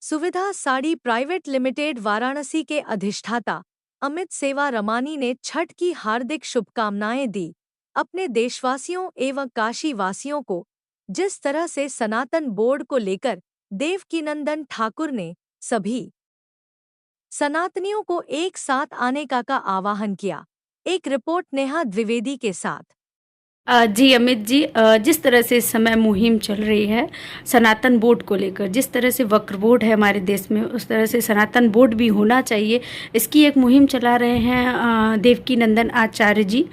सुविधा sari private limited Varanasi के अधिष्ठाता अमित सेवा रमानी ने छठ की हार्दिक शुभकामनाएं दी। अपने देशवासियों एवं काशी वासियों को जिस तरह से सनातन बोर्ड को लेकर देवकीनंदन ठाकुर ने सभी सनातनियों को एक साथ आने का आह्वान किया। एक रिपोर्ट नेहा द्विवेदी के साथ। जी अमित जी, जिस तरह से इस समय मुहिम चल रही है सनातन बोर्ड को लेकर, जिस तरह से वक्र बोर्ड है हमारे देश में, उस तरह से सनातन बोर्ड भी होना चाहिए। इसकी एक मुहिम चला रहे हैं देवकीनंदन आचार्य जी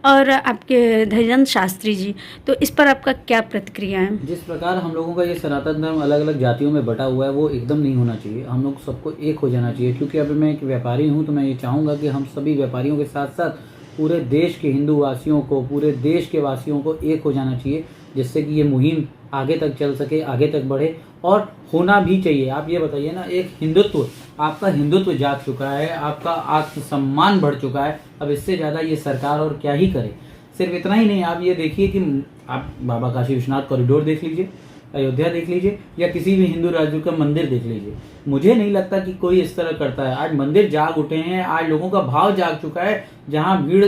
और आपके धैर्यचंद शास्त्री जी। तो इस पर आपका क्या प्रतिक्रिया है? जिस प्रकार हम लोगों का ये सनातन धर्म अलग अलग जातियों में बटा हुआ है वो एकदम नहीं होना चाहिए। हम लोग सबको एक हो जाना चाहिए, क्योंकि अभी मैं एक व्यापारी हूँ तो मैं ये चाहूँगा कि हम सभी व्यापारियों के साथ साथ पूरे देश के हिंदू वासियों को, पूरे देश के वासियों को एक हो जाना चाहिए, जिससे कि ये मुहिम आगे तक चल सके, आगे तक बढ़े और होना भी चाहिए। आप ये बताइए ना, एक हिंदुत्व, आपका हिंदुत्व जाग चुका है, आपका आत्मसम्मान बढ़ चुका है, अब इससे ज़्यादा ये सरकार और क्या ही करे। सिर्फ इतना ही नहीं, आप ये देखिए कि आप बाबा काशी विश्वनाथ कॉरिडोर देख लीजिए, अयोध्या देख लीजिए, या किसी भी हिंदू राज्य का मंदिर देख लीजिए। मुझे नहीं लगता कि कोई इस तरह करता है। आज मंदिर जाग उठे हैं, आज लोगों का भाव जाग चुका है। जहाँ भीड़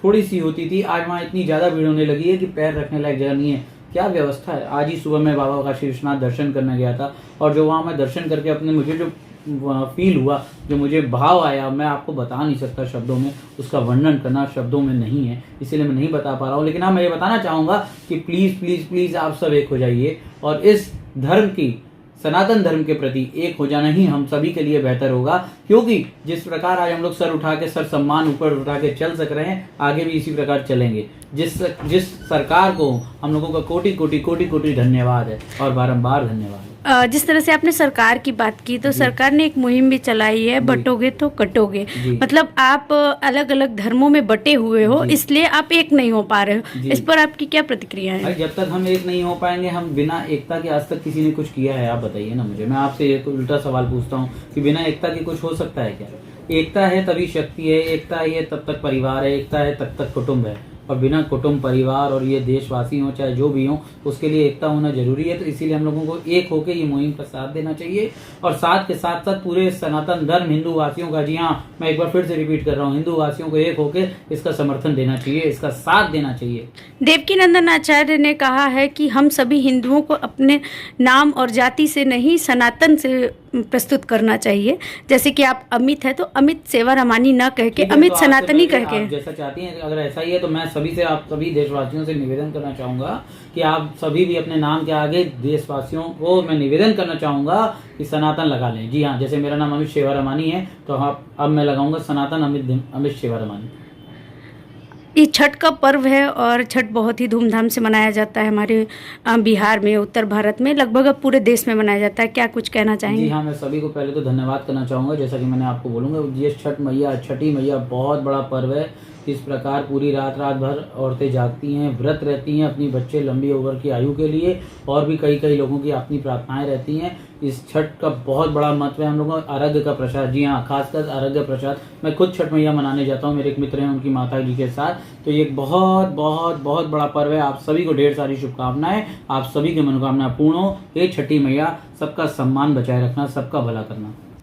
थोड़ी सी होती थी, आज वहाँ इतनी ज़्यादा भीड़ होने लगी है कि पैर रखने लायक जगह नहीं है। क्या व्यवस्था है। आज ही सुबह मैं बाबा काशी विश्वनाथ दर्शन करने गया था, और जो वहाँ मैं दर्शन करके अपने मुझे जो फील हुआ, जो मुझे भाव आया, मैं आपको बता नहीं सकता शब्दों में, उसका वर्णन करना शब्दों में नहीं है, इसीलिए मैं नहीं बता पा रहा हूँ। लेकिन हाँ, मैं ये बताना चाहूँगा कि प्लीज़ प्लीज़ प्लीज़ आप सब एक हो जाइए और इस धर्म की, सनातन धर्म के प्रति एक हो जाना ही हम सभी के लिए बेहतर होगा। क्योंकि जिस प्रकार आज हम लोग सर उठा के, सर सम्मान ऊपर उठा के चल सक रहे हैं, आगे भी इसी प्रकार चलेंगे। जिस सरकार को हम लोगों का कोटि कोटि कोटि कोटि धन्यवाद है और बारंबार धन्यवाद है। जिस तरह से आपने सरकार की बात की, तो सरकार ने एक मुहिम भी चलाई है, बटोगे तो कटोगे। मतलब आप अलग अलग धर्मों में बटे हुए हो, इसलिए आप एक नहीं हो पा रहे हो। इस पर आपकी क्या प्रतिक्रिया है? जब तक हम एक नहीं हो पाएंगे, हम बिना एकता के, आज तक किसी ने कुछ किया है? आप बताइए ना मुझे। मैं आपसे एक उल्टा सवाल पूछता हूँ कि बिना एकता के कुछ हो सकता है क्या? एकता है तभी शक्ति है, एकता है तब तक परिवार है, एकता है तब तक कुटुंब है, और बिना कुटुंब, परिवार और ये देशवासी हों चाहे जो भी हों, उसके लिए एकता होना जरूरी है। तो इसीलिए हम लोगों को एक होकर ये मुहिम का साथ देना चाहिए, और साथ के साथ साथ पूरे सनातन धर्म हिंदू वासियों का, जी हाँ, मैं एक बार फिर से रिपीट कर रहा हूँ, हिंदू वासियों को एक होकर इसका समर्थन देना चाहिए, इसका साथ देना चाहिए। देवकीनंदन आचार्य ने कहा है कि हम सभी हिंदुओं को अपने नाम और जाति से नहीं, सनातन से प्रस्तुत करना चाहिए। जैसे कि आप अमित है तो अमित सेवा रमानी न कह के अमित सनातनी कह के, जैसा चाहती हैं। अगर ऐसा ही है तो मैं सभी से, आप सभी देशवासियों से निवेदन करना चाहूँगा कि आप सभी भी अपने नाम के आगे देशवासियों को मैं निवेदन करना चाहूँगा कि सनातन लगा लें। जी हाँ, जैसे मेरा नाम अमित सेवा रमानी है तो अब मैं लगाऊंगा सनातन अमित सेवा रमानी। ये छठ का पर्व है और छठ बहुत ही धूमधाम से मनाया जाता है हमारे बिहार में, उत्तर भारत में, लगभग अब पूरे देश में मनाया जाता है। क्या कुछ कहना चाहेंगे? जी हाँ, मैं सभी को पहले तो धन्यवाद करना चाहूँगा। जैसा कि मैंने आपको बोलूँगा, ये छठी मैया बहुत बड़ा पर्व है। इस प्रकार पूरी रात भर औरतें जागती हैं, व्रत रहती हैं अपनी बच्चे लंबी उम्र की आयु के लिए, और भी कई लोगों की अपनी प्रार्थनाएं रहती हैं। इस छठ का बहुत बड़ा महत्व है। हम लोगों का अर्घ्य का प्रसाद, जी हाँ, खासकर अर्घ्य प्रसाद। मैं खुद छठ मैया मनाने जाता हूँ, मेरे एक मित्र हैं, उनकी माता जी के साथ। तो ये एक बहुत बहुत बहुत बड़ा पर्व है। आप सभी को ढेर सारी शुभकामनाएं, आप सभी की मनोकामना पूर्ण हो। ये छठी मैया, सबका सम्मान बचाए रखना, सबका भला करना।